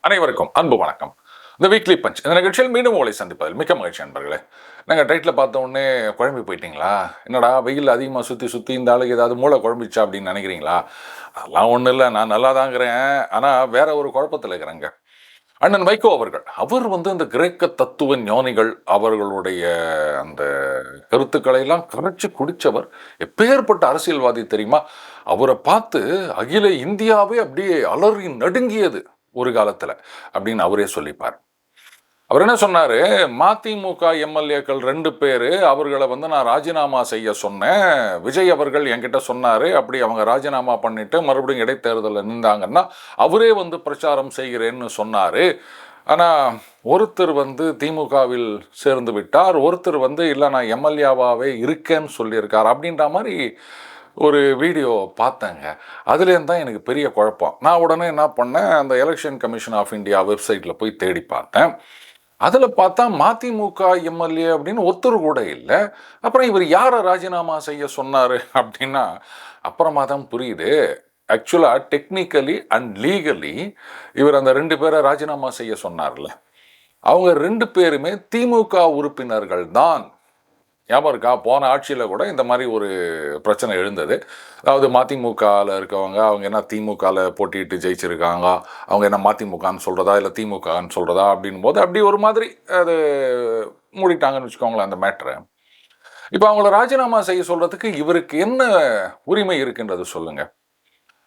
அனைவருக்கும் அன்பு வணக்கம். இந்த வீக்லி பஞ்ச் இந்த நிகழ்ச்சியில் மீண்டும் உங்களை சந்திப்பதில் மிக்க மகிழ்ச்சி நண்பர்களே. நாங்கள் டைட்டில் பார்த்த உடனே குழம்பி போயிட்டீங்களா? என்னடா வெயில் அதிகமாக சுற்றி சுற்றி இந்த ஆளுக்கு ஏதாவது மூளை குழம்பிச்சா அப்படின்னு நினைக்கிறீங்களா? அதெல்லாம் ஒன்றும் இல்லை, நான் நல்லா தாங்கிறேன். ஆனால் வேற ஒரு குழப்பத்தில் இருக்கிறேங்க. அண்ணன் வைகோ அவர்கள் அவர் இந்த கிரேக்க தத்துவ ஞானிகள் அவர்களுடைய அந்த கருத்துக்களை எல்லாம் கரைச்சி குடிச்சவர். எப்பேற்பட்ட அரசியல்வாதி தெரியுமா? அவரை பார்த்து அகில இந்தியாவே அப்படியே அலறி நடுங்கியது ஒரு காலத்துல அப்படின்னு அவரே சொல்லிப்பார். அவர் என்ன சொன்னாரு, மதிமுக எம்எல்ஏக்கள் 2 பேரு அவர்களை நான் ராஜினாமா செய்ய சொன்னேன். விஜய் அவர்கள் என்கிட்ட சொன்னாரு, அப்படி அவங்க ராஜினாமா பண்ணிட்டு மறுபடியும் இடைத்தேர்தலில் நின்றாங்கன்னா அவரே பிரச்சாரம் செய்கிறேன்னு சொன்னாரு. ஆனா ஒருத்தர் திமுகவில் சேர்ந்து விட்டார், ஒருத்தர் இல்லை நான் எம்எல்ஏவாவே இருக்கேன்னு சொல்லியிருக்கார் அப்படின்ற மாதிரி ஒரு வீடியோ பார்த்தேங்க. அதுலேருந்து தான் எனக்கு பெரிய குழப்பம். நான் உடனே என்ன பண்ணேன், அந்த எலெக்ஷன் கமிஷன் ஆஃப் இந்தியா வெப்சைட்டில் போய் தேடி பார்த்தேன். அதில் பார்த்தா மதிமுக எம்எல்ஏ அப்படின்னு ஒருத்தர் கூட இல்லை. அப்புறம் இவர் யாரை ராஜினாமா செய்ய சொன்னார் அப்படின்னா அப்புறமா தான் புரியுது. ஆக்சுவலாக டெக்னிக்கலி அண்ட் லீகலி இவர் அந்த 2 பேரை ராஜினாமா செய்ய சொன்னார்ல, அவங்க 2 பேருமே திமுக உறுப்பினர்கள் தான். ஞாபகம் இருக்கா? போன ஆட்சியில் கூட இந்த மாதிரி ஒரு பிரச்சனை எழுந்தது. அதாவது மதிமுகவில் இருக்கவங்க அவங்க என்ன திமுகவில் போட்டிட்டு ஜெயிச்சிருக்காங்க, அவங்க என்ன மதிமுகன்னு சொல்கிறதா இல்லை திமுகன்னு சொல்கிறதா அப்படின் போது அப்படி ஒரு மாதிரி அது மூடிட்டாங்கன்னு வச்சுக்கோங்களேன் அந்த மேட்ரை. இப்போ அவங்கள ராஜினாமா செய்ய சொல்கிறதுக்கு இவருக்கு என்ன உரிமை இருக்கின்றது சொல்லுங்கள்?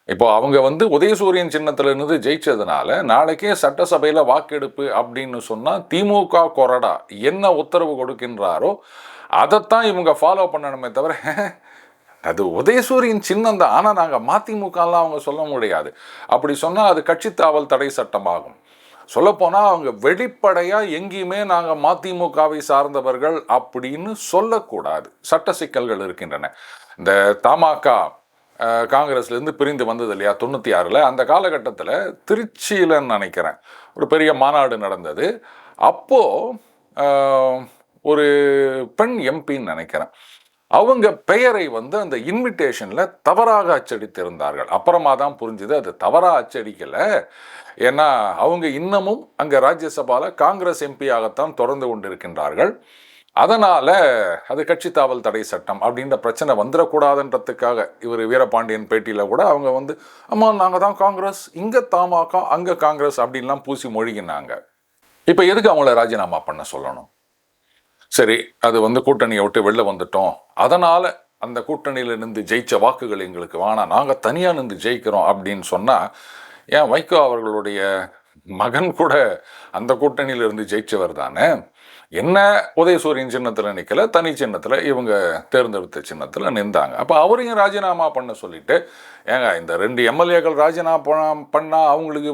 இப்போ அவங்க உதயசூரியன் சின்னத்திலிருந்து ஜெயிச்சதுனால நாளைக்கே சட்டசபையில் வாக்கெடுப்பு அப்படின்னு சொன்னால் திமுக கொறடா என்ன உத்தரவு கொடுக்கின்றாரோ அதைத்தான் இவங்க ஃபாலோ பண்ணணுமே தவிர அது உதயசூரியன் சின்னம் தான், ஆனால் நாங்கள் மதிமுகலாம் அவங்க சொல்ல முடியாது. அப்படி சொன்னால் அது கட்சி தாவல் தடை சட்டமாகும். சொல்லப்போனால் அவங்க வெளிப்படையாக எங்கேயுமே நாங்கள் மதிமுகவை சார்ந்தவர்கள் அப்படின்னு சொல்லக்கூடாது. சட்ட சிக்கல்கள் இருக்கின்றன. இந்த தமாக காங்கிரஸ்லேருந்து பிரிந்து வந்தது இல்லையா 96, அந்த காலகட்டத்தில் திருச்சியிலன்னு நினைக்கிறேன் ஒரு பெரிய மாநாடு நடந்தது. அப்போது ஒரு பெண் எம்பின்னு நினைக்கிறேன், அவங்க பெயரை அந்த இன்விடேஷனில் தவறாக அச்சடித்திருந்தார்கள். அப்புறமா தான் புரிஞ்சுது அது தவறாக அச்சடிக்கலை. ஏன்னா அவங்க இன்னமும் அங்கே ராஜ்யசபாவில் காங்கிரஸ் எம்பியாகத்தான் தொடர்ந்து கொண்டிருக்கின்றார்கள். அதனால் அது கட்சி தாவல் தடை சட்டம் அப்படின்ற பிரச்சனை வந்துடக்கூடாதுன்றதுக்காக இவர் வீரபாண்டியன் பேட்டியில் கூட அவங்க அம்மா நாங்கள் தான் காங்கிரஸ், இங்கே தமாக அங்கே காங்கிரஸ் அப்படின்லாம் பூசி மொழிகினாங்க. இப்போ எதுக்கு அவங்கள ராஜினாமா பண்ண சொல்லணும்? சரி, அது கூட்டணியை விட்டு வெளில வந்துட்டோம், அதனால் அந்த கூட்டணியில் நின்று ஜெயிச்ச வாக்குகள் எங்களுக்கு வேணாம், நாங்கள் தனியாக நின்று ஜெயிக்கிறோம் அப்படின்னு சொன்னால், ஏன் வைகோ அவர்களுடைய மகன் கூட அந்த கூட்டணியில் இருந்து ஜெயிச்சவர் தானே. என்ன உதயசூரியன் சின்னத்தில் நிற்கல, தனி சின்னத்தில் இவங்க தேர்ந்தெடுத்த சின்னத்தில் நின்றாங்க. அப்போ அவரையும் ராஜினாமா பண்ண சொல்லிட்டு, ஏங்க இந்த 2 எம்எல்ஏக்கள் ராஜினாமா பண்ணால் அவங்களுக்கு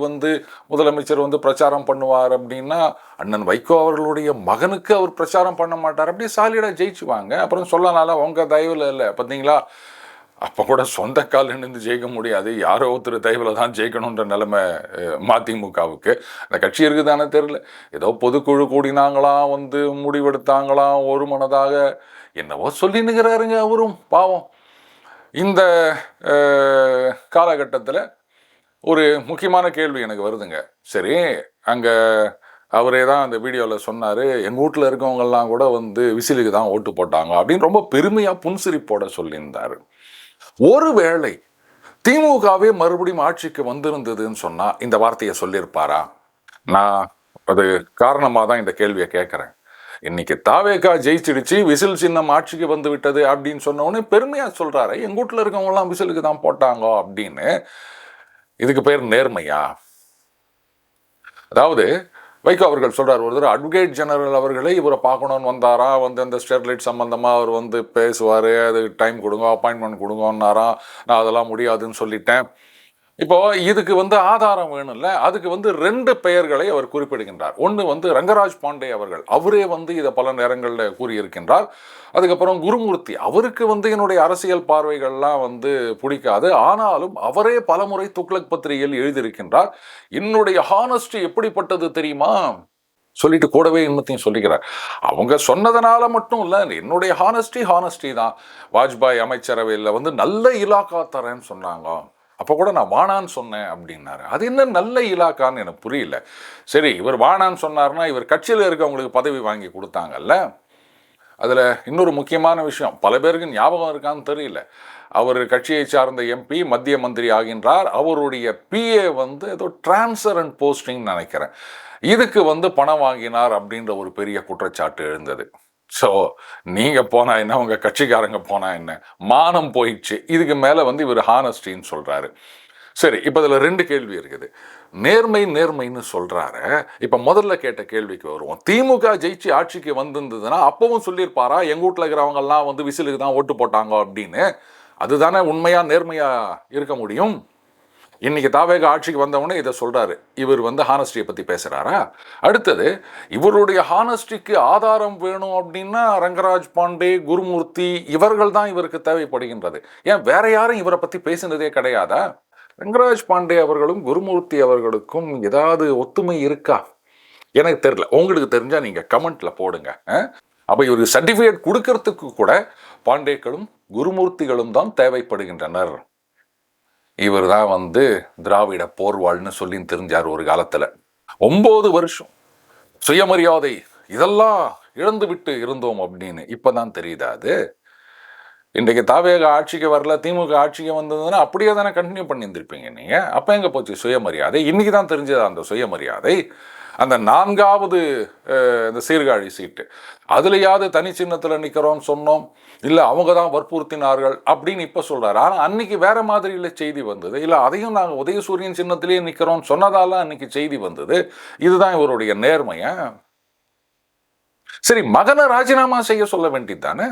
முதலமைச்சர் பிரச்சாரம் பண்ணுவார் அப்படின்னா அண்ணன் வைகோ அவர்களுடைய மகனுக்கு அவர் பிரச்சாரம் பண்ண மாட்டார், அப்படியே சாலிடாக ஜெயிச்சுவாங்க. அப்புறம் சொல்லனால அவங்க தயவில் இல்லை பார்த்தீங்களா? அப்போ கூட சொந்த காலில் நின்று ஜெயிக்க முடியாது, யாரோ ஒருத்தர் தயவில் தான் ஜெயிக்கணுன்ற நிலைமை மதிமுகவுக்கு. அந்த கட்சி இருக்குதானே தெரியல, ஏதோ பொதுக்குழு கூடினாங்களாம், முடிவெடுத்தாங்களாம் ஒரு மனதாக, என்னவோ சொல்லினுங்கிறாருங்க அவரும் பாவம். இந்த காலகட்டத்தில் ஒரு முக்கியமான கேள்வி எனக்கு வருதுங்க. சரி, அங்கே அவரே தான் அந்த வீடியோவில் சொன்னார், எங்கள் வீட்டில் இருக்கவங்கெல்லாம் கூட விசிலுக்கு தான் ஓட்டு போட்டாங்க அப்படின்னு ரொம்ப பெருமையாக புன்சிரிப்போட சொல்லியிருந்தார். ஒருவேளை திமுகவே மறுபடியும் ஆட்சிக்கு வந்திருந்ததுன்னு சொன்னா இந்த வார்த்தையை சொல்லியிருப்பாரா? நான் அது காரணமாக தான் இந்த கேள்வியை கேட்குறேன். இன்னைக்கு தாவேகா ஜெயிச்சிடுச்சு, விசில் சின்னம் ஆட்சிக்கு வந்து விட்டது அப்படின்னு சொன்னோடனே பெருமையாக சொல்றாரு, எங்க வீட்டில் இருக்கவங்கலாம் விசிலுக்கு தான் போட்டாங்க அப்படின்னு. இதுக்கு பேர் நேர்மையா? அதாவது வைகோ அவர்கள் சொல்றார், ஒரு தடவை அட்வொகேட் ஜெனரல் அவர்களே இவரை பார்க்கணுன்னு வந்தாரா, அந்த ஸ்டெர்லைட் சம்பந்தமாக அவர் பேசுவார், அது டைம் கொடுங்க அப்பாயின்மெண்ட் கொடுங்கன்னாரா, நான் அதெல்லாம் முடியாதுன்னு சொல்லிட்டேன். இப்போ இதுக்கு ஆதாரம் வேணும்ல, அதுக்கு 2 பெயர்களை அவர் குறிப்பிடுகின்றார். ஒன்று ரங்கராஜ் பாண்டே அவர்கள், அவரே இதை பல நேரங்களில் கூறியிருக்கின்றார். அதுக்கப்புறம் குருமூர்த்தி, அவருக்கு என்னுடைய அரசியல் பார்வைகள்லாம் பிடிக்காது, ஆனாலும் அவரே பலமுறை துக்ளக் பத்திரிகையில் எழுதியிருக்கின்றார். என்னுடைய ஹானஸ்டி எப்படிப்பட்டது தெரியுமா சொல்லிட்டு கூடவே இன்னத்தையும் சொல்லிக்கிறார். அவங்க சொன்னதுனால மட்டும் இல்லை, என்னுடைய ஹானஸ்டி தான். வாஜ்பாய் அமைச்சரவையில் நல்ல இலாக்கா தரேன்னு சொன்னாங்க, அப்போ கூட நான் வானான்னு சொன்னேன் அப்படின்னாரு. அது என்ன நல்ல இலாக்கான்னு எனக்கு புரியல. சரி, இவர் வானான்னு சொன்னார்னா இவர் கட்சியில் இருக்கவங்களுக்கு பதவி வாங்கி கொடுத்தாங்கல்ல. அதில் இன்னொரு முக்கியமான விஷயம், பல பேருக்கு ஞாபகம் இருக்கான்னு தெரியல. அவர் கட்சியை சார்ந்த எம்பி மத்திய மந்திரி ஆகின்றார். அவருடைய பிஏ வந்து ஏதோ டிரான்ஸ்ஃபர் அண்ட் போஸ்டிங் நினைக்கிறேன், இதுக்கு வந்து பணம் வாங்கினார் அப்படின்ற ஒரு பெரிய குற்றச்சாட்டு எழுந்தது. ஸோ நீங்கள் போனால் என்ன, உங்கள் கட்சிக்காரங்க போனால் என்ன, மானம் போயிடுச்சு. இதுக்கு மேலே வந்து இவர் ஹானஸ்டின்னு சொல்கிறாரு. சரி, இப்போ இதில் ரெண்டு கேள்வி இருக்குது. நேர்மைன்னு சொல்கிறாரு. இப்போ முதல்ல கேட்ட கேள்விக்கு வருவோம். திமுக ஜெயிச்சு ஆட்சிக்கு வந்திருந்ததுன்னா அப்பவும் சொல்லியிருப்பாரா எங்கள் வீட்டில் இருக்கிறவங்கெல்லாம் வந்து விசிலுக்கு தான் ஓட்டு போட்டாங்க அப்படின்னு? அதுதானே உண்மையாக நேர்மையாக இருக்க முடியும். இன்னைக்கு தாவேக ஆட்சிக்கு வந்தவொடனே இதை சொல்றாரு. இவர் வந்து ஹானஸ்டியை பற்றி பேசுகிறாரா? அடுத்தது, இவருடைய ஹானஸ்டிக்கு ஆதாரம் வேணும் அப்படின்னா ரங்கராஜ் பாண்டே, குருமூர்த்தி இவர்கள் தான் இவருக்கு தேவைப்படுகின்றது. ஏன் வேற யாரும் இவரை பற்றி பேசினதே கிடையாதா? ரங்கராஜ் பாண்டே அவர்களும் குருமூர்த்தி அவர்களுக்கும் ஏதாவது ஒத்துமை இருக்கா? எனக்கு தெரியல. உங்களுக்கு தெரிஞ்சா நீங்க கமெண்ட்ல போடுங்க. அப்ப இவருக்கு சர்டிபிகேட் கொடுக்கறதுக்கு கூட பாண்டேக்களும் குருமூர்த்திகளும் தான் தேவைப்படுகின்றனர். இவர் தான் வந்து திராவிட போர்வாள்னு சொல்லி தெரிஞ்சார் ஒரு காலத்துல. 9 வருஷம் சுயமரியாதை இதெல்லாம் இழந்து விட்டு இருந்தோம் அப்படின்னு இப்பதான் தெரியுதா அது? இன்றைக்கு தாவேக ஆட்சிக்கு வரல, திமுக ஆட்சிக்கு வந்ததுன்னா அப்படியே தானே கண்டினியூ பண்ணியிருந்திருப்பீங்க நீங்க. அப்ப எங்க போச்சு சுயமரியாதை? இன்னைக்கு தான் தெரிஞ்சது அந்த சுயமரியாதை. அந்த 4வது இந்த சீர்காழி சீட்டு, அதுலையாவது தனி சின்னத்தில் நிற்கிறோம்னு சொன்னோம், இல்லை அவங்க தான் வற்புறுத்தினார்கள் அப்படின்னு இப்போ சொல்கிறாரு. ஆனால் அன்னைக்கு வேற மாதிரியில் செய்தி வந்தது. இல்லை அதையும் நாங்கள் உதயசூரியன் சின்னத்திலேயே நிற்கிறோம்னு சொன்னதால அன்னைக்கு செய்தி வந்தது. இதுதான் இவருடைய நேர்மையா? சரி, மகனை ராஜினாமா செய்ய சொல்ல வேண்டியது தானே.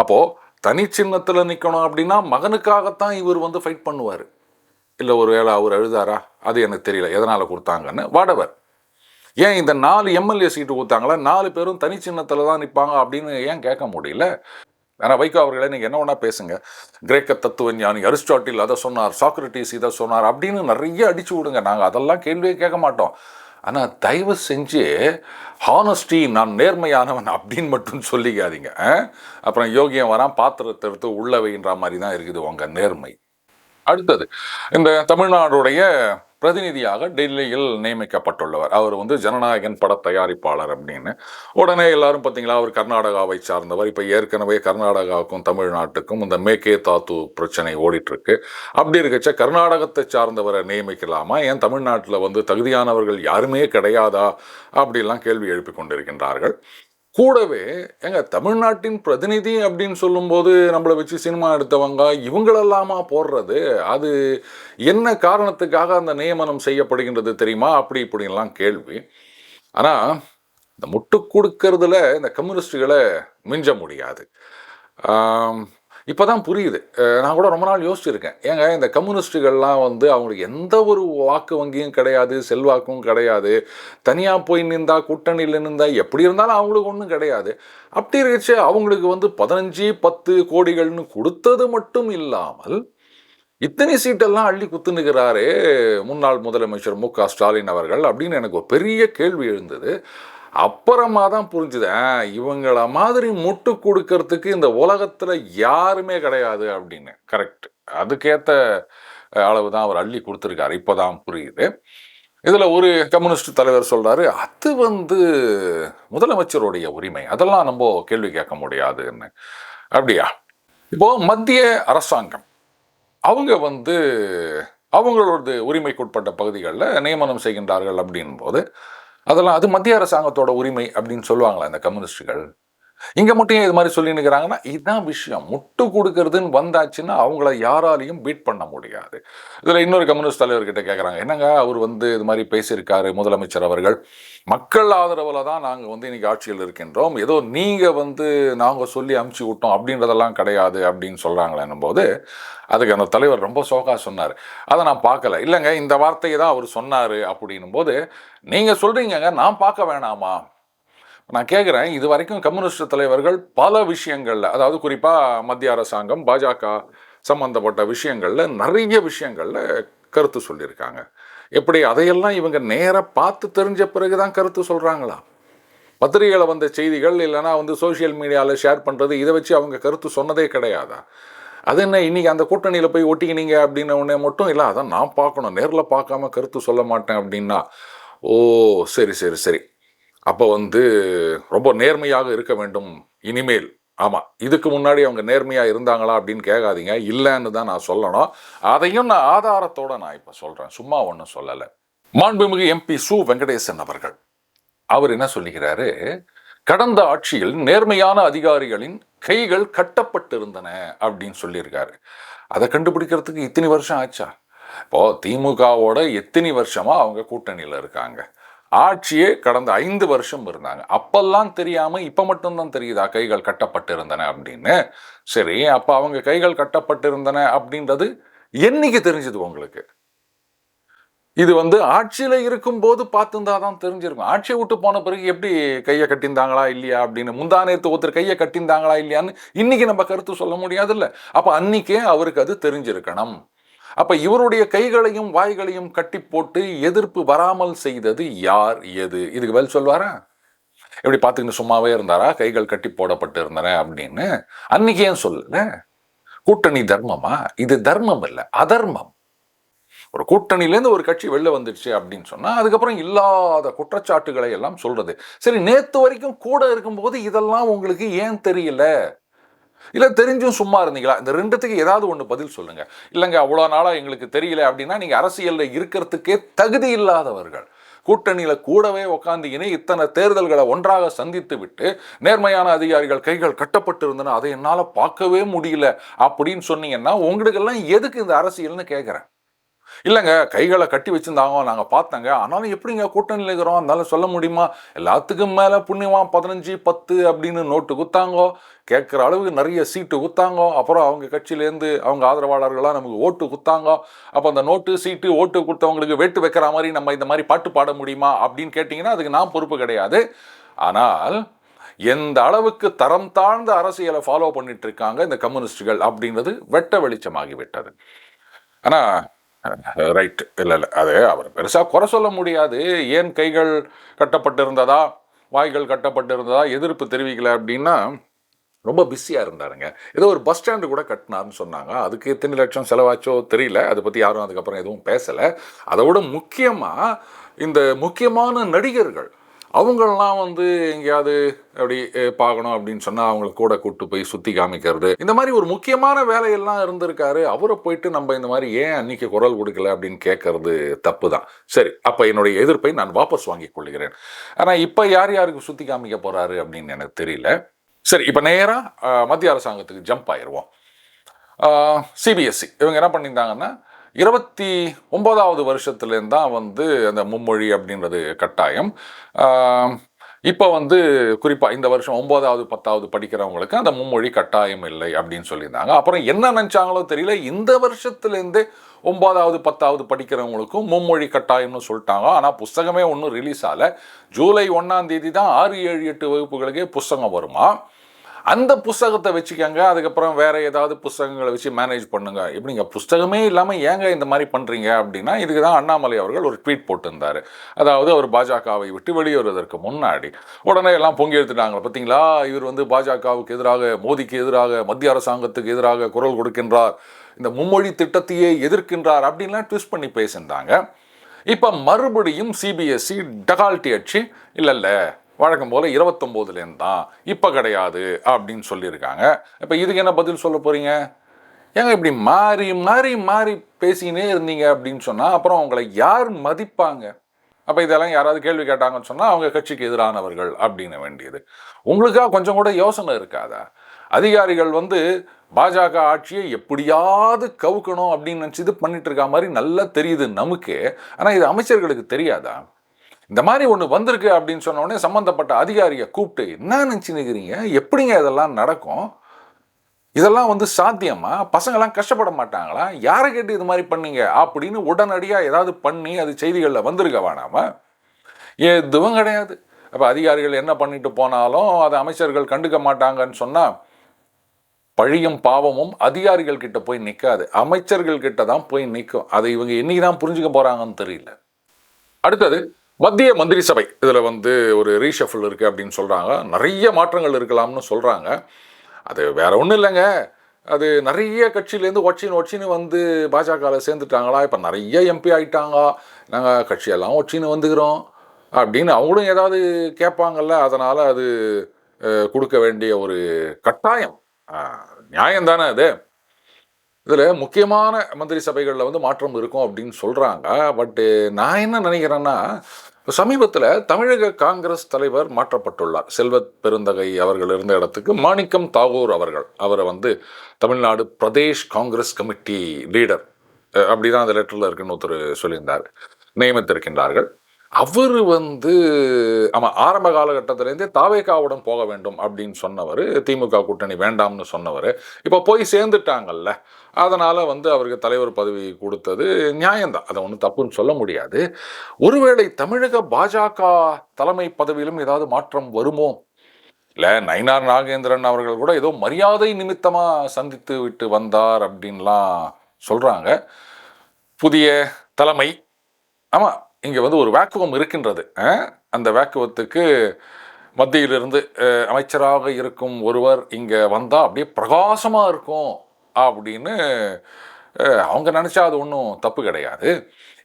அப்போ தனி சின்னத்தில் நிற்கணும் அப்படின்னா மகனுக்காகத்தான் இவர் வந்து ஃபைட் பண்ணுவார். இல்லை ஒரு வேளை அவர் அழுதாரா? அது எனக்கு தெரியல எதனால் கொடுத்தாங்கன்னு. வாடவர் ஏன் இந்த 4 எம்எல்ஏ சீட்டு கொடுத்தாங்களா, 4 பேரும் தனி சின்னத்தில் தான் நிற்பாங்க அப்படின்னு ஏன் கேட்க முடியல? ஆனால் வைகோ அவர்களே, நீங்கள் என்ன வேணா பேசுங்க. கிரேக்க தத்துவ ஞானி அரிஸ்டாட்டில் அதை சொன்னார், சாக்ரட்டிஸ் இதை சொன்னார் அப்படின்னு நிறைய அடிச்சு விடுங்க. நாங்கள் அதெல்லாம் கேள்வியே கேட்க மாட்டோம். ஆனால் தயவு செஞ்சு ஹானஸ்டி, நான் நேர்மையானவன் அப்படின்னு மட்டும் சொல்லிக்காதீங்க. அப்புறம் யோகியம் வரான் பாத்திரத்தை எடுத்து உள்ள வைன்ற மாதிரி தான் இருக்குது உங்கள் நேர்மை. அடுத்தது, இந்த தமிழ்நாடுடைய பிரதிநிதியாக டெல்லியில் நியமிக்கப்பட்டுள்ளவர். அவர் வந்து ஜனநாயகன் பட தயாரிப்பாளர் அப்படின்னு. உடனே எல்லாரும் பார்த்தீங்களா, அவர் கர்நாடகாவை சார்ந்தவர். இப்போ ஏற்கனவே கர்நாடகாவுக்கும் தமிழ்நாட்டுக்கும் இந்த மேகே தாத்து பிரச்சனை ஓடிட்டுருக்கு. அப்படி இருக்கச்ச கர்நாடகத்தை சார்ந்தவரை நியமிக்கலாமா, ஏன் தமிழ்நாட்டில் வந்து தகுதியானவர்கள் யாருமே கிடையாதா அப்படிலாம் கேள்வி எழுப்பி கொண்டிருக்கின்றார்கள். கூடவே எங்க தமிழ்நாட்டின் பிரதிநிதி அப்படின்னு சொல்லும்போது நம்மளை வச்சு சினிமா எடுத்தவங்க இவங்களெல்லாமா போடுறது? அது என்ன காரணத்துக்காக அந்த நியமனம் செய்யப்படுகின்றது தெரியுமா? அப்படி இப்படின்லாம் கேள்வி. ஆனால் இந்த முட்டு கொடுக்கறதுல இந்த கம்யூனிஸ்டுகளை மிஞ்ச முடியாது. இப்போ தான் புரியுது. நான் கூட ரொம்ப நாள் யோசிச்சிருக்கேன். ஏங்க இந்த கம்யூனிஸ்டுகள்லாம் வந்து அவங்களுக்கு எந்த ஒரு வாக்கு வங்கியும் கிடையாது, செல்வாக்கும் கிடையாது. தனியாக போய் நின்றா, கூட்டணியில் நின்றா, எப்படி இருந்தாலும் அவங்களுக்கு ஒன்றும் கிடையாது. அப்படி இருந்துச்சு அவங்களுக்கு வந்து 15-10 கோடிகள்னு கொடுத்தது மட்டும் இல்லாமல் இத்தனை சீட்டெல்லாம் அள்ளி குத்துனுக்கிறாரே முன்னாள் முதலமைச்சர் மு.க. ஸ்டாலின் அவர்கள் அப்படின்னு எனக்கு ஒரு பெரிய கேள்வி எழுந்தது. அப்புறமா தான் புரிஞ்சுது, இவங்கள மாதிரி முட்டு கொடுக்கறதுக்கு இந்த உலகத்தில் யாருமே கிடையாது அப்படின்னு. கரெக்ட், அதுக்கேற்ற அளவு தான் அவர் அள்ளி கொடுத்துருக்காரு. இப்போதான் புரியுது. இதில் ஒரு கம்யூனிஸ்ட் தலைவர் சொல்கிறாரு, அது வந்து முதலமைச்சருடைய உரிமை, அதெல்லாம் நம்ம கேள்வி கேட்க முடியாதுன்னு. அப்படியா? இப்போது மத்திய அரசாங்கம் அவங்க வந்து அவங்களோட உரிமைக்குட்பட்ட பகுதிகளில் நியமனம் செய்கின்றார்கள் அப்படின் போது அதெல்லாம் அது மத்திய அரசாங்கத்தோட உரிமை அப்படின்னு சொல்லுவாங்களா இந்த கம்யூனிஸ்டுகள்? இங்கே மட்டும் இது மாதிரி சொல்லினுக்கிறாங்கன்னா இதுதான் விஷயம். முட்டு கொடுக்கறதுன்னு வந்தாச்சுன்னா அவங்கள யாராலையும் பீட் பண்ண முடியாது. இதில் இன்னொரு கம்யூனிஸ்ட் தலைவர்கிட்ட கேட்குறாங்க, என்னங்க அவர் வந்து இது மாதிரி பேசியிருக்காரு முதலமைச்சர் அவர்கள், மக்கள் ஆதரவில் தான் நாங்கள் வந்து இன்னைக்கு ஆட்சியில் இருக்கின்றோம், ஏதோ நீங்கள் வந்து நாங்கள் சொல்லி அமுச்சு விட்டோம் அப்படின்றதெல்லாம் கிடையாது அப்படின்னு சொல்கிறாங்களேன்னும் போது அதுக்கு அந்த தலைவர் ரொம்ப சோகா சொன்னார். அதை நான் பார்க்கல. இல்லைங்க, இந்த வார்த்தையை தான் அவர் சொன்னார் அப்படின்னும் போது நீங்கள் சொல்கிறீங்க, நான் பார்க்க வேணாமா? நான் கேட்குறேன், இது வரைக்கும் கம்யூனிஸ்ட் தலைவர்கள் பல விஷயங்களில், அதாவது குறிப்பாக மத்திய அரசாங்கம் பாஜக சம்பந்தப்பட்ட விஷயங்களில் நிறைய விஷயங்களில் கருத்து சொல்லியிருக்காங்க. எப்படி அதையெல்லாம் இவங்க நேராக பார்த்து தெரிஞ்ச பிறகு தான் கருத்து சொல்கிறாங்களா? பத்திரிகையில் வந்த செய்திகள் இல்லைனா வந்து சோஷியல் மீடியாவில் ஷேர் பண்ணுறது, இதை வச்சு அவங்க கருத்து சொன்னதே கிடையாதா? அது என்ன இன்னைக்கு அந்த கூட்டணியில் போய் ஒட்டிக்கினீங்க அப்படின்ன உடனே மட்டும் இல்லை, அதான் நான் பார்க்கணும், நேரில் பார்க்காம கருத்து சொல்ல மாட்டேன் அப்படின்னா, ஓ சரி சரி சரி, அப்போ வந்து ரொம்ப நேர்மையாக இருக்க வேண்டும் இனிமேல். ஆமாம், இதுக்கு முன்னாடி அவங்க நேர்மையாக இருந்தாங்களா அப்படின்னு கேட்காதீங்க, இல்லைன்னு தான் நான் சொல்லணும். அதையும் நான் ஆதாரத்தோடு நான் இப்போ சொல்கிறேன், சும்மா ஒன்றும் சொல்லலை. மாண்புமிகு எம்பி சு வெங்கடேசன் அவர்கள் அவர் என்ன சொல்லுகிறாரு, கடந்த ஆட்சியில் நேர்மையான அதிகாரிகளின் கைகள் கட்டப்பட்டிருந்தன அப்படின்னு சொல்லியிருக்காரு. அதை கண்டுபிடிக்கிறதுக்கு இத்தனை வருஷம் ஆச்சா? இப்போ திமுகவோட எத்தனை வருஷமா அவங்க கூட்டணியில் இருக்காங்க, ஆட்சியே கடந்த 5 வருஷம் இருந்தாங்க, அப்பெல்லாம் தெரியாம இப்ப மட்டும்தான் தெரியுதா கைகள் கட்டப்பட்டிருந்தன அப்படின்னு? சரி, அப்ப அவங்க கைகள் கட்டப்பட்டிருந்தன அப்படின்றது என்னைக்கு தெரிஞ்சது உங்களுக்கு? இது வந்து ஆட்சியில் இருக்கும்போது பார்த்துருந்தா தான் தெரிஞ்சிருக்கும். ஆட்சியை விட்டு போன பிறகு எப்படி கையை கட்டியிருந்தாங்களா இல்லையா அப்படின்னு, முந்தானேத்து ஒருத்தர் கையை கட்டியிருந்தாங்களா இல்லையான்னு இன்னைக்கு நம்ம கருத்து சொல்ல முடியாதுல்ல. அப்போ அன்னைக்கே அவருக்கு அது தெரிஞ்சிருக்கணும். அப்போ இவருடைய கைகளையும் வாய்களையும் கட்டி போட்டு எதிர்ப்பு வராமல் செய்தது யார், எது? இதுக்கு பதில் சொல்வாரா? எப்படி பார்த்துக்கிட்டு சும்மாவே இருந்தாரா கைகள் கட்டி போடப்பட்டு இருந்தன அப்படின்னு? அன்னைக்கு ஏன் சொல்லல? கூட்டணி தர்மமா? இது தர்மம் இல்லை, அதர்மம். ஒரு கூட்டணியிலேருந்து ஒரு கட்சி வெளில வந்துடுச்சு அப்படின்னு சொன்னால் அதுக்கப்புறம் இல்லாத குற்றச்சாட்டுகளை எல்லாம் சொல்றது. சரி, நேற்று வரைக்கும் கூட இருக்கும்போது இதெல்லாம் உங்களுக்கு ஏன் தெரியல? இல்லை தெரிஞ்சும் சும்மா இருந்தீங்களா? இந்த ரெண்டுத்துக்கு ஏதாவது ஒன்று பதில் சொல்லுங்க. இல்லைங்க அவ்வளோ நாளாக எங்களுக்கு தெரியல அப்படின்னா நீங்கள் அரசியலில் இருக்கிறதுக்கே தகுதி இல்லாதவர்கள். கூட்டணியில் கூடவே உட்காந்துக்கினே இத்தனை தேர்தல்களை ஒன்றாக சந்தித்து விட்டு நேர்மையான அதிகாரிகள் கைகள் கட்டப்பட்டு இருந்தன, அதை என்னால் பார்க்கவே முடியல அப்படின்னு சொன்னீங்கன்னா உங்களுக்கெல்லாம் எதுக்கு இந்த அரசியல்னு கேட்குறேன். இல்லைங்க கைகளை கட்டி வச்சுருந்தாங்க, நாங்கள் பார்த்தோங்க, ஆனாலும் எப்படிங்க கூட்டணியில் இருக்கிறோம் அதனால சொல்ல முடியுமா? எல்லாத்துக்கும் மேலே புண்ணியமாக 15 10 அப்படின்னு நோட்டு குத்தாங்கோ, கேட்குற அளவுக்கு நிறைய சீட்டு குத்தாங்கோ, அப்புறம் அவங்க கட்சியிலேருந்து அவங்க ஆதரவாளர்களாக நமக்கு ஓட்டு குத்தாங்கோ. அப்போ அந்த நோட்டு சீட்டு ஓட்டு கொடுத்தவங்களுக்கு வேட்டு வைக்கிற மாதிரி நம்ம இந்த மாதிரி பாட்டு பாட முடியுமா அப்படின்னு கேட்டிங்கன்னா அதுக்கு நான் பொறுப்பு கிடையாது. ஆனால் எந்த அளவுக்கு தரம் தாழ்ந்த அரசியலை ஃபாலோ பண்ணிட்டு இருக்காங்க இந்த கம்யூனிஸ்டுகள் அப்படின்றது வெட்ட வெளிச்சமாகிவிட்டது. ஆனால் ரைட், இல்லை இல்லை, அது அவர் பெருசாக குறை சொல்ல முடியாது. ஏன் கைகள் கட்டப்பட்டிருந்ததா வாய்கள் கட்டப்பட்டிருந்ததா எதிர்ப்பு தெரிவிக்கல அப்படின்னா ரொம்ப பிஸியாக இருந்தாருங்க. ஏதோ ஒரு பஸ் ஸ்டாண்டு கூட கட்டினார்னு சொன்னாங்க, அதுக்கு எத்தனை லட்சம் செலவாச்சோ தெரியல, அதை பற்றி யாரும் அதுக்கப்புறம் எதுவும் பேசலை. அதை விட முக்கியமாக இந்த முக்கியமான நடிகர்கள் அவங்களெலாம் வந்து எங்கேயாவது அப்படி பார்க்கணும் அப்படின்னு சொன்னால் அவங்கள கூட கூப்பிட்டு போய் சுற்றி காமிக்கிறது, இந்த மாதிரி ஒரு முக்கியமான வேலையெல்லாம் இருந்திருக்காரு. அவரை போயிட்டு நம்ம இந்த மாதிரி ஏன் அன்னைக்கு குரல் கொடுக்கல அப்படின்னு கேட்கறது தப்பு தான். சரி, அப்போ என்னுடைய எதிர்ப்பை நான் வாபஸ் வாங்கிக் கொள்கிறேன். ஆனால் இப்போ யார் யாருக்கு சுற்றி காமிக்க போகிறாரு அப்படின்னு எனக்கு தெரியல. சரி, இப்போ நேராக மத்திய அரசாங்கத்துக்கு ஜம்ப் ஆயிடுவோம். சிபிஎஸ்சி இவங்க என்ன பண்ணியிருந்தாங்கன்னா 29வது வருஷத்துலேருந்து தான் வந்து அந்த மும்மொழி அப்படின்றது கட்டாயம். இப்போ வந்து குறிப்பாக இந்த வருஷம் 9வது 10வது படிக்கிறவங்களுக்கு அந்த மும்மொழி கட்டாயம் இல்லை அப்படின்னு சொல்லியிருந்தாங்க. அப்புறம் என்ன நினச்சாங்களோ தெரியல, இந்த வருஷத்துலேருந்தே 9வது 10வது படிக்கிறவங்களுக்கும் மும்மொழி கட்டாயம்னு சொல்லிட்டாங்க. ஆனால் புஸ்தகமே ஒன்றும் ரிலீஸ் ஆகலை. ஜூலை 1ஆம் தேதி தான் 6, 7, 8 வகுப்புகளுக்கே புஸ்தகம் வருமா. அந்த புஸ்தகத்தை வச்சுக்கோங்க, அதுக்கப்புறம் வேற ஏதாவது புஸ்தகங்களை வச்சு மேனேஜ் பண்ணுங்க. எப்படிங்க புஸ்தகமே இல்லாமல் ஏங்க இந்த மாதிரி பண்ணுறீங்க அப்படின்னா, இதுக்கு தான் அண்ணாமலை அவர்கள் ஒரு ட்வீட் போட்டிருந்தார். அதாவது அவர் பாஜகவை விட்டு வெளியேறுவதற்கு முன்னாடி உடனே எல்லாம் பொங்கி எடுத்துட்டாங்க. பார்த்தீங்களா, இவர் வந்து பாஜகவுக்கு எதிராக, மோடிக்கு எதிராக, மத்திய அரசாங்கத்துக்கு எதிராக குரல் கொடுக்கின்றார், இந்த மும்மொழி திட்டத்தையே எதிர்க்கின்றார் அப்படின்லாம் ட்விஸ்ட் பண்ணி பேசியிருந்தாங்க. இப்போ மறுபடியும் சிபிஎஸ்சி டகால்ட்டி அடிச்சு இல்லை வழக்கம் போல் 29லேருந்து தான், இப்போ கிடையாது அப்படின்னு சொல்லியிருக்காங்க. இப்போ இதுக்கு என்ன பதில் சொல்ல போகிறீங்க? ஏங்க இப்படி மாறி மாறி மாறி பேசினே இருந்தீங்க அப்படின்னு சொன்னால் அப்புறம் அவங்களை யார் மதிப்பாங்க? அப்போ இதெல்லாம் யாராவது கேள்வி கேட்டாங்கன்னு சொன்னால் அவங்க கட்சிக்கு எதிரானவர்கள் அப்படின்னு வேண்டியது. உங்களுக்காக கொஞ்சம் கூட யோசனை இருக்காதா? அதிகாரிகள் வந்து பாஜக ஆட்சியை எப்படியாவது கவுக்கணும் அப்படின்னு நினச்சி இது பண்ணிட்டு இருக்கா மாதிரி நல்லா தெரியுது நமக்கு. ஆனால் இது அமைச்சர்களுக்கு தெரியாதா? இந்த மாதிரி ஒன்று வந்திருக்கு அப்படின்னு சொன்ன உடனே சம்மந்தப்பட்ட அதிகாரியை கூப்பிட்டு என்ன நினச்சினுக்கிறீங்க, எப்படிங்க இதெல்லாம் நடக்கும், இதெல்லாம் வந்து சாத்தியமா, பசங்கள்லாம் கஷ்டப்பட மாட்டாங்களா, யாரை கேட்டு இது மாதிரி பண்ணீங்க அப்படின்னு உடனடியாக ஏதாவது பண்ணி அது செய்திகளில் வந்திருக்க வேணாமா? எதுவும் கிடையாது. அப்போ அதிகாரிகள் என்ன பண்ணிட்டு போனாலும் அதை அமைச்சர்கள் கண்டுக்க மாட்டாங்கன்னு சொன்னால் பழியும் பாவமும் அதிகாரிகள் கிட்ட போய் நிற்காது, அமைச்சர்கள் கிட்ட தான் போய் நிற்கும். அதை இவங்க என்னைக்கு தான் புரிஞ்சுக்க போகிறாங்கன்னு தெரியல. அடுத்தது மத்திய மந்திரி சபை, இதில் வந்து ஒரு ரீஷஃபில் இருக்குது அப்படின்னு சொல்கிறாங்க. நிறைய மாற்றங்கள் இருக்கலாம்னு சொல்கிறாங்க. அது வேற ஒன்றும் இல்லைங்க, அது நிறைய கட்சியிலேருந்து ஒச்சின்னு வந்து பாஜகவில் சேர்ந்துட்டாங்களா, இப்போ நிறைய எம்பி ஆகிட்டாங்க, நாங்கள் கட்சியெல்லாம் ஒச்சின்னு வந்துக்கிறோம் அப்படின்னு அவங்களும் ஏதாவது கேட்பாங்கல்ல. அதனால் அது கொடுக்க வேண்டிய ஒரு கட்டாயம் நியாயம் தானே அது. இதில் முக்கியமான மந்திரி சபைகளில் வந்து மாற்றம் இருக்கும் அப்படின்னு சொல்கிறாங்க. பட்டு நான் என்ன நினைக்கிறேன்னா, சமீபத்தில் தமிழக காங்கிரஸ் தலைவர் மாற்றப்பட்டுள்ளார். செல்வத் பெருந்தகை அவர்கள் இருந்த இடத்துக்கு மாணிக்கம் தாகூர் அவரை வந்து தமிழ்நாடு பிரதேஷ் காங்கிரஸ் கமிட்டி லீடர் அப்படிதான் அந்த லெட்டரில் இருக்குன்னு ஒருத்தர் சொல்லியிருந்தார், நியமித்திருக்கின்றார்கள். அவர் வந்து ஆமாம், ஆரம்ப காலகட்டத்திலேருந்தே தாவேகாவுடன் போக வேண்டும் அப்படின்னு சொன்னவர், திமுக கூட்டணி வேண்டாம்னு சொன்னவர், இப்போ போய் சேர்ந்துட்டாங்கல்ல, அதனால் வந்து அவருக்கு தலைவர் பதவி கொடுத்தது நியாயம்தான், அதை ஒன்றும் தப்புன்னு சொல்ல முடியாது. ஒருவேளை தமிழக பாஜக தலைமை பதவியிலும் ஏதாவது மாற்றம் வருமோ? இல்லை, நயினார் நாகேந்திரன் அவர்கள் கூட ஏதோ மரியாதை நிமித்தமாக சந்தித்து விட்டு வந்தார் அப்படின்லாம் சொல்கிறாங்க. புதிய தலைமை, ஆமாம், இங்கே வந்து ஒரு வேக்குவம் இருக்கின்றது. அந்த வேக்குவத்துக்கு மத்தியிலிருந்து அமைச்சராக இருக்கும் ஒருவர் இங்கே வந்தால் அப்படியே பிரகாசமாக இருக்கும் அப்படின்னு அவங்க நினச்சா அது ஒன்றும் தப்பு கிடையாது.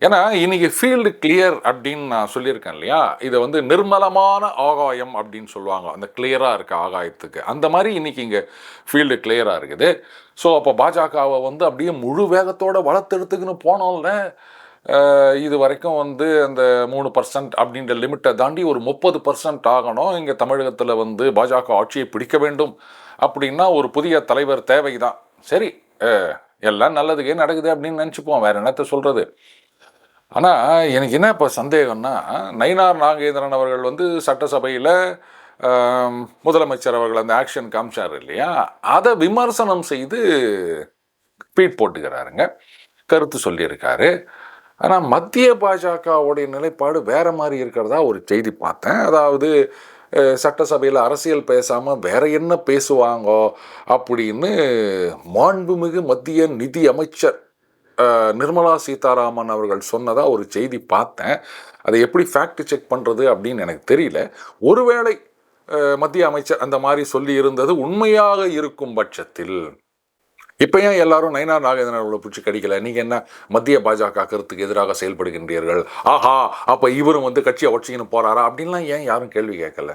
ஏன்னா இன்னைக்கு ஃபீல்டு கிளியர் அப்படின்னு நான் சொல்லியிருக்கேன் இல்லையா, இதை வந்து நிர்மலமான ஆகாயம் அப்படின்னு சொல்லுவாங்க, அந்த கிளியராக இருக்க ஆகாயத்துக்கு. அந்த மாதிரி இன்னைக்கு இங்கே ஃபீல்டு கிளியராக இருக்குது. ஸோ அப்போ பாஜகவை வந்து அப்படியே முழு வேகத்தோடு வளர்த்தெடுத்துக்குன்னு போனோம்ல. இது வரைக்கும் வந்து அந்த 3% அப்படின்ற லிமிட்டை தாண்டி ஒரு 30% ஆகணும். இங்கே தமிழகத்தில் வந்து பாஜக ஆட்சியை பிடிக்க வேண்டும் அப்படின்னா ஒரு புதிய தலைவர் தேவைதான். சரி, எல்லாம் நல்லதுக்கே நடக்குது அப்படின்னு நினச்சிப்போம், வேற என்னத்த சொல்கிறது. ஆனால் எனக்கு என்ன இப்போ சந்தேகம்னா, நயினார் நாகேந்திரன் அவர்கள் வந்து சட்டசபையில் முதலமைச்சர் அவர்கள் அந்த ஆக்ஷன் காமிச்சார் இல்லையா, அதை விமர்சனம் செய்து ட்வீட் போட்டுக்கிறாருங்க, கருத்து சொல்லியிருக்காரு. ஆனால் மத்திய பாஜகவுடைய நிலைப்பாடு வேற மாதிரி இருக்கிறதா ஒரு செய்தி பார்த்தேன். அதாவது சட்டசபையில் அரசியல் பேசாமல் வேற என்ன பேசுவாங்கோ அப்படின்னு மாண்புமிகு மத்திய நிதி அமைச்சர் நிர்மலா சீதாராமன் அவர்கள் சொன்னதாக ஒரு செய்தி பார்த்தேன். அதை எப்படி ஃபேக்ட் செக் பண்ணுறது அப்படின்னு எனக்கு தெரியல. ஒருவேளை மத்திய அமைச்சர் அந்த மாதிரி சொல்லி இருந்தது உண்மையாக இருக்கும் பட்சத்தில், இப்போ ஏன் எல்லாரும் நயினார் நாகேந்திரன் அவர்களை பிடிச்சி கடிக்கல? நீங்கள் என்ன மத்திய பாஜக கருத்துக்கு எதிராக செயல்படுகின்றீர்கள், ஆஹா அப்போ இவரும் வந்து கட்சியை ஒற்றிக்கின்னு போகிறாரா அப்படின்லாம் ஏன் யாரும் கேள்வி கேட்கல?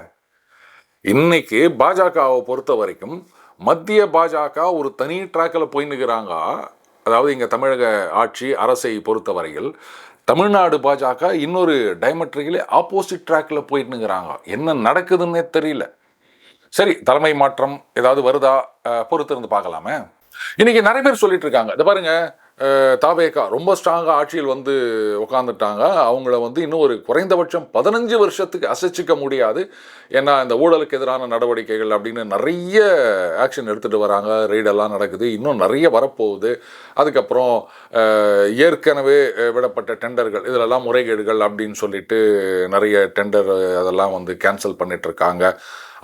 இன்னைக்கு பாஜகவை பொறுத்த வரைக்கும் மத்திய பாஜக ஒரு தனி ட்ராக்கில் போயின்னுக்கிறாங்க. அதாவது இங்கே தமிழக ஆட்சி அரசை பொறுத்தவரையில் தமிழ்நாடு பாஜக இன்னொரு டைமெட்ரிக்கலி ஆப்போசிட் ட்ராக்கில் போயிட்டுங்கிறாங்க. என்ன நடக்குதுன்னே தெரியல. சரி, தலைமை மாற்றம் ஏதாவது வருதா பொறுத்து இருந்து பார்க்கலாமே. இன்னைக்கு நிறைய பேர் சொல்லிட்டு இருக்காங்க, இதை பாருங்க, தாவேகா ரொம்ப ஸ்ட்ராங்காக ஆட்சியில் வந்து உட்காந்துட்டாங்க, அவங்கள வந்து இன்னும் ஒரு குறைந்தபட்சம் 15 வருஷத்துக்கு அசைச்சிக்க முடியாது, ஏன்னா இந்த ஊழலுக்கு எதிரான நடவடிக்கைகள் அப்படின்னு நிறைய ஆக்ஷன் எடுத்துகிட்டு வராங்க, ரெய்டெல்லாம் நடக்குது, இன்னும் நிறைய வரப்போகுது. அதுக்கப்புறம் ஏற்கனவே விடப்பட்ட டெண்டர்கள் இதிலெல்லாம் முறைகேடுகள் அப்படின்னு சொல்லிட்டு நிறைய டெண்டர் அதெல்லாம் வந்து கேன்சல் பண்ணிட்டுருக்காங்க.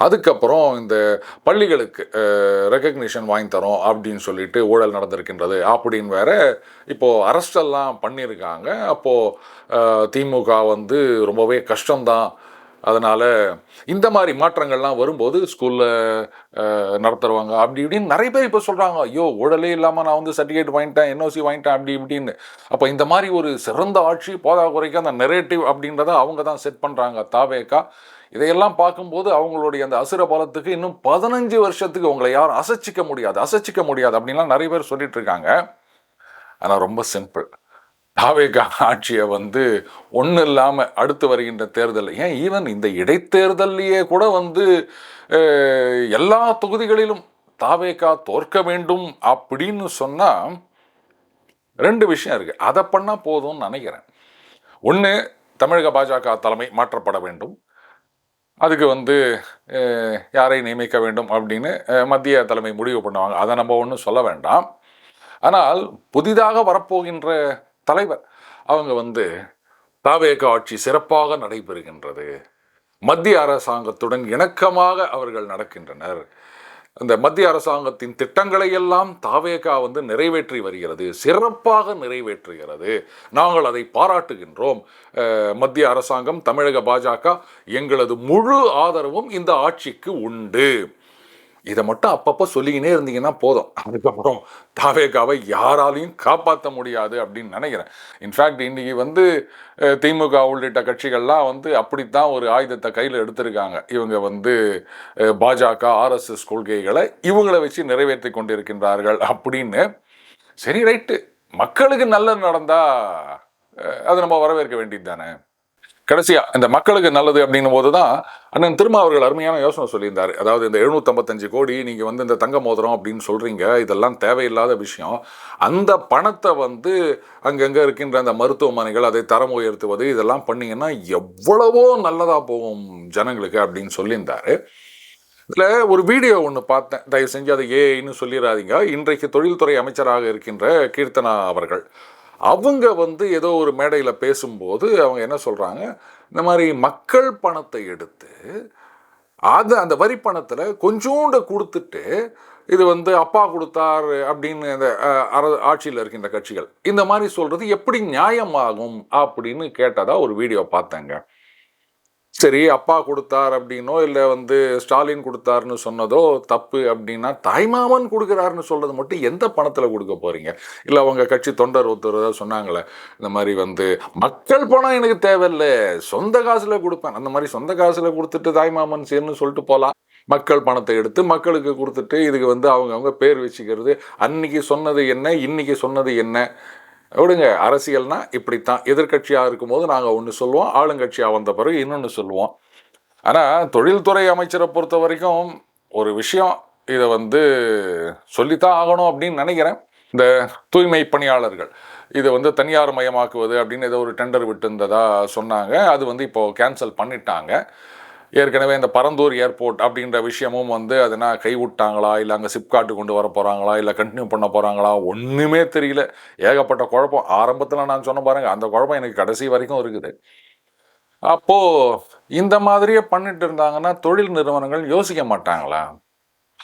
அதுக்கப்புறம் இந்த பள்ளிகளுக்கு ரெக்கக்னிஷன் வாங்கி தரோம் அப்படின்னு சொல்லிட்டு ஊழல் நடந்திருக்கின்றது அப்படின்னு வேற இப்போது அரெஸ்டெல்லாம் பண்ணியிருக்காங்க. அப்போது திமுக வந்து ரொம்பவே கஷ்டம்தான். அதனால் இந்த மாதிரி மாற்றங்கள்லாம் வரும்போது ஸ்கூலில் நடத்துருவாங்க அப்படி இப்படின்னு நிறைய பேர் இப்போ சொல்கிறாங்க, ஐயோ ஊழலே இல்லாமல் நான் வந்து சர்டிஃபிகேட் வாங்கிட்டேன், என்ஓசி வாங்கிட்டேன் அப்படி இப்படின்னு. அப்போ இந்த மாதிரி ஒரு சிறந்த ஆட்சி போதாக்குறைக்கு அந்த நெரேட்டிவ் அப்படின்றத அவங்க தான் செட் பண்ணுறாங்க தாவேகா. இதையெல்லாம் பார்க்கும்போது அவங்களுடைய அந்த அசுர பலத்துக்கு இன்னும் 15 வருஷத்துக்கு உங்களை யாரும் அசைச்சிக்க முடியாது அப்படின்லாம் நிறைய பேர் சொல்லிட்டு இருக்காங்க. ஆனால் ரொம்ப சிம்பிள், தாவேகா ஆட்சியை வந்து ஒன்றும் இல்லாமல் அடுத்து வருகின்ற தேர்தல், ஏன் ஈவன் இந்த இடைத்தேர்தல்லையே கூட வந்து எல்லா தொகுதிகளிலும் தாவேகா தோற்க வேண்டும் அப்படின்னு சொன்னால் 2 விஷயம் இருக்குது. அதை பண்ணால் போதும்னு நினைக்கிறேன். ஒன்று, தமிழக பாஜக தலைமை மாற்றப்பட வேண்டும், அதுக்கு வந்து யாரை நியமிக்க வேண்டும் அப்படின்னு மத்திய தலைமை முடிவு பண்ணுவாங்க, அதை நம்ம ஒன்றும் சொல்ல வேண்டாம். ஆனால் புதிதாக வரப்போகின்ற தலைவர் அவங்க வந்து தாவேகா ஆட்சி சிறப்பாக நடைபெறுகின்றது, மத்திய அரசாங்கத்துடன் இணக்கமாக அவர்கள் நடக்கின்றனர், அந்த மத்திய அரசாங்கத்தின் திட்டங்களை எல்லாம் தாவேகா வந்து நிறைவேற்றி வருகிறது, சிறப்பாக நிறைவேற்றுகிறது, நாங்கள் அதை பாராட்டுகின்றோம், மத்திய அரசாங்கம் தமிழக பாஜக எங்களது முழு ஆதரவும் இந்த ஆட்சிக்கு உண்டு இதை மட்டும் அப்பப்போ சொல்லிக்கினே இருந்தீங்கன்னா போதும். அதுக்கப்புறம் தாவேகாவை யாராலையும் காப்பாற்ற முடியாது அப்படின்னு நினைக்கிறேன். இன்ஃபேக்ட் இன்னைக்கு வந்து திமுக உள்ளிட்ட கட்சிகள்லாம் வந்து அப்படித்தான் ஒரு ஆயுதத்தை கையில் எடுத்திருக்காங்க. இவங்க வந்து பாஜக, ஆர்எஸ்எஸ் கொள்கைகளை இவங்களை வச்சு நிறைவேற்றி கொண்டிருக்கின்றார்கள் அப்படின்னு. சரி, ரைட்டு, மக்களுக்கு நல்லது நடந்தா அதை நம்ம வரவேற்க வேண்டியது தானே. கடைசியா இந்த மக்களுக்கு நல்லது அப்படின்னும் போதுதான் அண்ணன் திருமா அவர்கள் அருமையான யோசனை சொல்லியிருந்தாரு. அதாவது இந்த 755 கோடி நீங்க வந்து இந்த தங்க மோதிரம் அப்படின்னு சொல்றீங்க, இதெல்லாம் தேவையில்லாத விஷயம். அந்த பணத்தை வந்து அங்கங்க இருக்கின்ற அந்த மருத்துவமனைகள் அதை தரம் உயர்த்துவது இதெல்லாம் பண்ணீங்கன்னா எவ்வளவோ நல்லதா போகும் ஜனங்களுக்கு அப்படின்னு சொல்லியிருந்தாரு. இதுல ஒரு வீடியோ ஒன்று பார்த்தேன். தயவு செஞ்சு அதை ஏன்னு சொல்லிடாதீங்க. இன்றைக்கு தொழில்துறை அமைச்சராக இருக்கின்ற கீர்த்தனா அவர்கள், அவங்க வந்து ஏதோ ஒரு மேடையில் பேசும்போது அவங்க என்ன சொல்கிறாங்க, இந்த மாதிரி மக்கள் பணத்தை எடுத்து அது அந்த வரி பணத்தில் கொஞ்சோண்டு கொடுத்துட்டு இது வந்து அப்பா கொடுத்தார் அப்படின்னு இந்த ஆட்சியில் இருக்கின்ற கட்சிகள் இந்த மாதிரி சொல்கிறது எப்படி நியாயமாகும் அப்படின்னு கேட்டதா ஒரு வீடியோ பார்த்தேங்க. சரி, அப்பா கொடுத்தார் அப்படின்னோ இல்லை வந்து ஸ்டாலின் கொடுத்தாருன்னு சொன்னதோ தப்பு அப்படின்னா, தாய்மாமன் கொடுக்குறாருன்னு சொல்றது மட்டும் எந்த பணத்தில் கொடுக்க போறீங்க? இல்லை அவங்க கட்சி தொண்டர் ஒருத்தர் சொன்னாங்களே, இந்த மாதிரி வந்து மக்கள் பணம் எனக்கு தேவையில்லை, சொந்த காசில் கொடுப்பேன், அந்த மாதிரி சொந்த காசில் கொடுத்துட்டு தாய்மாமன் சேர்னு சொல்லிட்டு போகலாம். மக்கள் பணத்தை எடுத்து மக்களுக்கு கொடுத்துட்டு இதுக்கு வந்து அவங்க பேர் வச்சுக்கிறது, அன்னைக்கு சொன்னது என்ன, இன்னைக்கு சொன்னது என்ன? விடுங்க, அரசியல்னா இப்படித்தான். எதிர்கட்சியாக இருக்கும்போது நாங்கள் ஒன்று சொல்லுவோம், ஆளுங்கட்சியாக வந்த பிறகு இன்னொன்று சொல்லுவோம். ஆனால் தொழில்துறை அமைச்சரை பொறுத்த வரைக்கும் ஒரு விஷயம், இதை வந்து சொல்லித்தான் ஆகணும் அப்படின்னு நினைக்கிறேன். இந்த தூய்மை பணியாளர்கள் இதை வந்து தனியார் மயமாக்குவது அப்படின்னு ஏதோ ஒரு டெண்டர் விட்டுருந்ததா சொன்னாங்க. அது வந்து இப்போது கேன்சல் பண்ணிட்டாங்க. ஏற்கனவே இந்த பரந்தூர் ஏர்போர்ட் அப்படின்ற விஷயமும் வந்து அதுனா கைவிட்டாங்களா, இல்லை அங்கே சிப்காட்டு கொண்டு வர போகிறாங்களா, இல்லை கண்டினியூ பண்ண போகிறாங்களா, ஒன்றுமே தெரியல. ஏகப்பட்ட குழப்பம். ஆரம்பத்தில் நான் சொன்ன பாருங்கள், அந்த குழப்பம் எனக்கு கடைசி வரைக்கும் இருக்குது. அப்போது இந்த மாதிரியே பண்ணிட்டு இருந்தாங்கன்னா தொழில் நிறுவனங்கள் யோசிக்க மாட்டாங்களா?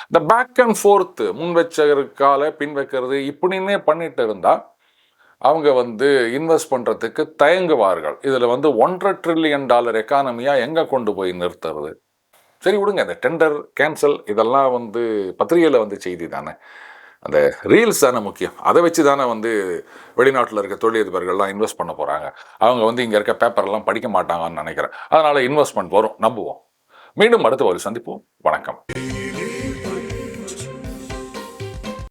இந்த பேக் அண்ட் ஃபோர்த்து முன் வச்சதுக்கால பின் வைக்கிறது இப்படின்னே பண்ணிட்டு இருந்தால் அவங்க வந்து இன்வெஸ்ட் பண்ணுறதுக்கு தயங்குவார்கள். இதில் வந்து $1.5 trillion எக்கானமியாக எங்கே கொண்டு போய் நிறுத்துறது? சரி, விடுங்க, இந்த டெண்டர் கேன்சல் இதெல்லாம் வந்து பத்திரிகையில் வந்து செய்தி தானே, அந்த ரீல்ஸ் தானே முக்கியம். அதை வச்சு தானே வந்து வெளிநாட்டில் இருக்க தொழிலதிபர்கள்லாம் இன்வெஸ்ட் பண்ண போகிறாங்க. அவங்க வந்து இங்கே இருக்க பேப்பர்லாம் படிக்க மாட்டாங்கன்னு நினைக்கிறேன். அதனால் இன்வெஸ்ட்மெண்ட் வரும், நம்புவோம். மீண்டும் அடுத்த ஒரு சந்திப்போம். வணக்கம்.